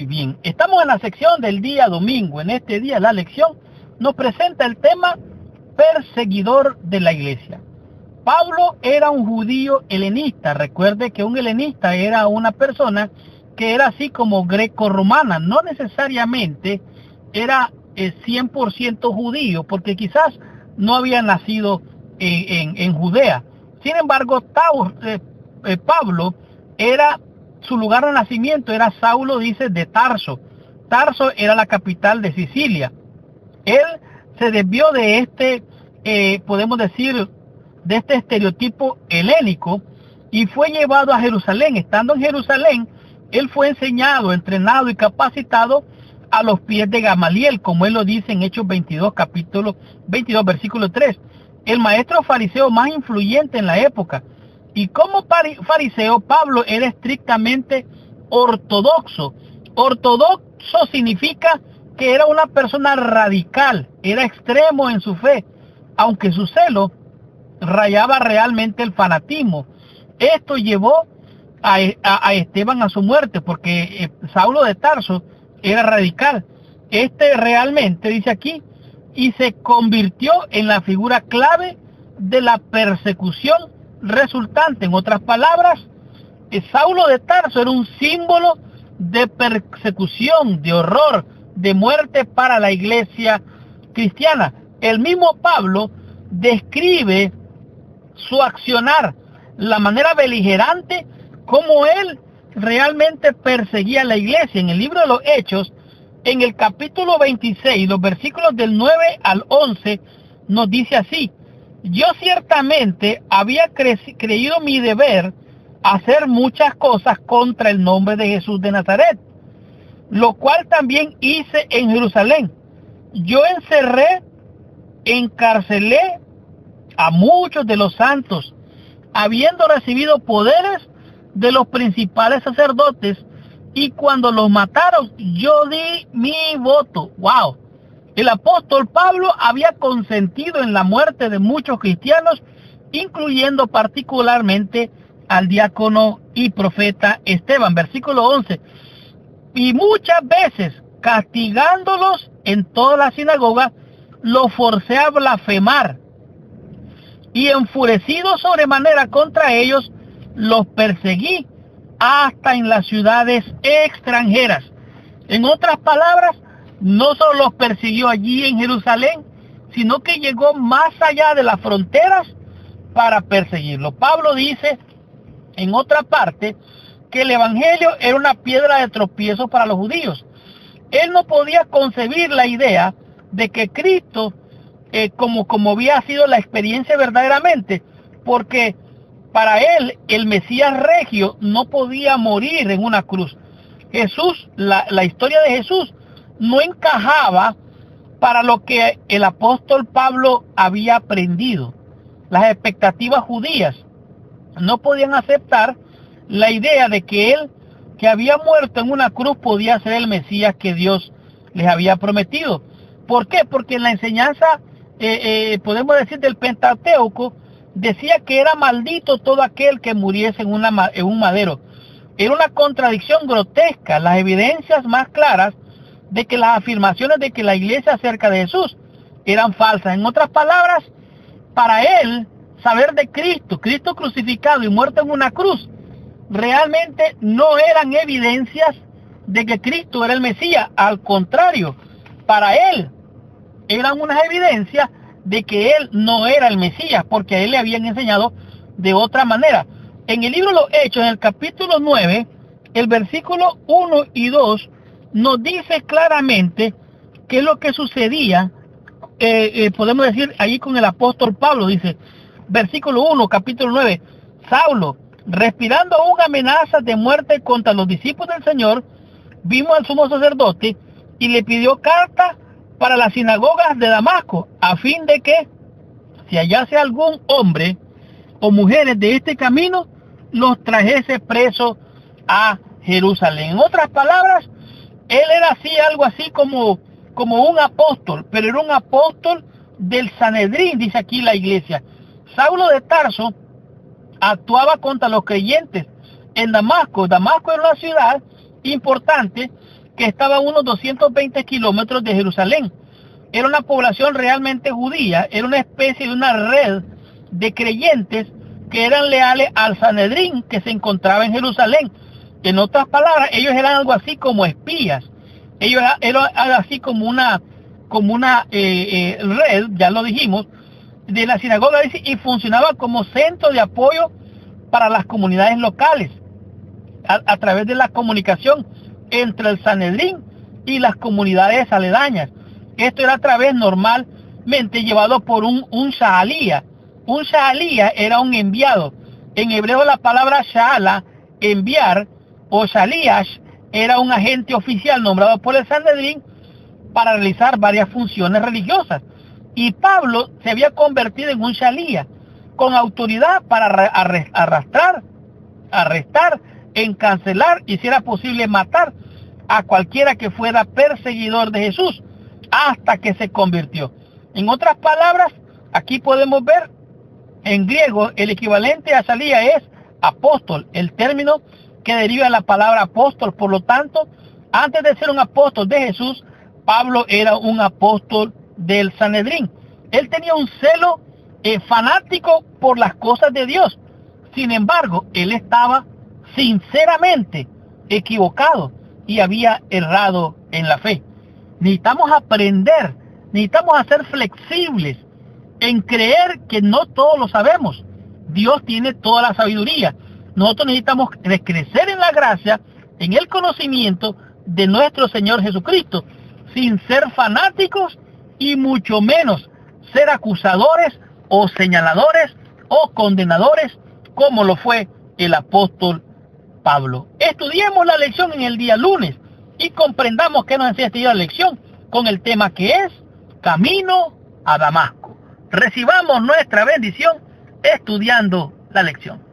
Bien, estamos en la sección del día domingo. En este día la lección nos presenta el tema perseguidor de la iglesia. Pablo era un judío helenista. Recuerde que un helenista era una persona que era así como greco-romana. No necesariamente era 100% judío, porque quizás no había nacido en Judea. Sin embargo, Pablo era... Su lugar de nacimiento era, Saulo dice, de Tarso. Tarso era la capital de Sicilia. Él se desvió de podemos decir, de este estereotipo helénico y fue llevado a Jerusalén. Estando en Jerusalén, él fue enseñado, entrenado y capacitado a los pies de Gamaliel, como él lo dice en Hechos 22, capítulo 22, versículo 3. El maestro fariseo más influyente en la época. Y como fariseo, Pablo era estrictamente ortodoxo. Ortodoxo significa que era una persona radical, era extremo en su fe, aunque su celo rayaba realmente el fanatismo. Esto llevó a Esteban a su muerte, porque Saulo de Tarso era radical. Realmente, dice aquí, y se convirtió en la figura clave de la persecución resultante. En otras palabras, Saulo de Tarso era un símbolo de persecución, de horror, de muerte para la iglesia cristiana. El mismo Pablo describe su accionar, la manera beligerante como él realmente perseguía a la iglesia. En el libro de los Hechos, en el capítulo 26, los versículos del 9 al 11, nos dice así: yo ciertamente había creído mi deber hacer muchas cosas contra el nombre de Jesús de Nazaret, lo cual también hice en Jerusalén. Yo encarcelé a muchos de los santos, habiendo recibido poderes de los principales sacerdotes, y cuando los mataron, yo di mi voto. ¡Wow! El apóstol Pablo había consentido en la muerte de muchos cristianos, incluyendo particularmente al diácono y profeta Esteban. Versículo 11. Y muchas veces, castigándolos en toda la sinagoga, los forcé a blasfemar. Y enfurecido sobremanera contra ellos, los perseguí hasta en las ciudades extranjeras. En otras palabras, no solo los persiguió allí en Jerusalén, sino que llegó más allá de las fronteras para perseguirlo. Pablo dice, en otra parte, que el evangelio era una piedra de tropiezo para los judíos. Él no podía concebir la idea de que Cristo, como había sido la experiencia verdaderamente, porque para él el Mesías regio no podía morir en una cruz. Jesús, la historia de Jesús no encajaba para lo que el apóstol Pablo había aprendido. Las expectativas judías no podían aceptar la idea de que él, que había muerto en una cruz, podía ser el Mesías que Dios les había prometido. ¿Por qué? Porque en la enseñanza, podemos decir, del Pentateuco, decía que era maldito todo aquel que muriese en un madero. Era una contradicción grotesca. Las evidencias más claras de que las afirmaciones de que la iglesia acerca de Jesús eran falsas. En otras palabras, para él, saber de Cristo crucificado y muerto en una cruz, realmente no eran evidencias de que Cristo era el Mesías. Al contrario, para él eran unas evidencias de que él no era el Mesías, porque a él le habían enseñado de otra manera. En el libro de los Hechos, en el capítulo 9, el versículo 1 y 2, nos dice claramente qué es lo que sucedía, podemos decir, allí con el apóstol Pablo. Dice, versículo 1, capítulo 9, Saulo, respirando aún amenazas de muerte contra los discípulos del Señor, vino al sumo sacerdote y le pidió carta para las sinagogas de Damasco, a fin de que, si hallase algún hombre o mujeres de este camino, los trajese presos a Jerusalén. En otras palabras, él era así, algo así como un apóstol, pero era un apóstol del Sanedrín, dice aquí la iglesia. Saulo de Tarso actuaba contra los creyentes en Damasco. Damasco era una ciudad importante que estaba a unos 220 kilómetros de Jerusalén. Era una población realmente judía, era una especie de una red de creyentes que eran leales al Sanedrín que se encontraba en Jerusalén. En otras palabras, ellos eran algo así como espías. Ellos eran algo así como una red, ya lo dijimos, de la sinagoga, y funcionaba como centro de apoyo para las comunidades locales a través de la comunicación entre el Sanedrín y las comunidades aledañas. Esto era a través normalmente llevado por un sha'alía. Un sha'alía era un enviado. En hebreo la palabra sha'ala, enviar, o shaliash, era un agente oficial nombrado por el Sanedrín para realizar varias funciones religiosas. Y Pablo se había convertido en un shalía, con autoridad para arrestar, encarcelar y, si era posible, matar a cualquiera que fuera perseguidor de Jesús, hasta que se convirtió. En otras palabras, aquí podemos ver, en griego, el equivalente a shalía es apóstol, el término que deriva de la palabra apóstol. Por lo tanto, antes de ser un apóstol de Jesús, Pablo era un apóstol del Sanedrín. Él tenía un celo fanático por las cosas de Dios. Sin embargo, él estaba sinceramente equivocado y había errado en la fe. Necesitamos aprender, necesitamos ser flexibles en creer que no todo lo sabemos. Dios tiene toda la sabiduría. Nosotros necesitamos crecer en la gracia, en el conocimiento de nuestro Señor Jesucristo, sin ser fanáticos y mucho menos ser acusadores o señaladores o condenadores como lo fue el apóstol Pablo. Estudiemos la lección en el día lunes y comprendamos que nos enseña esta lección con el tema que es Camino a Damasco. Recibamos nuestra bendición estudiando la lección.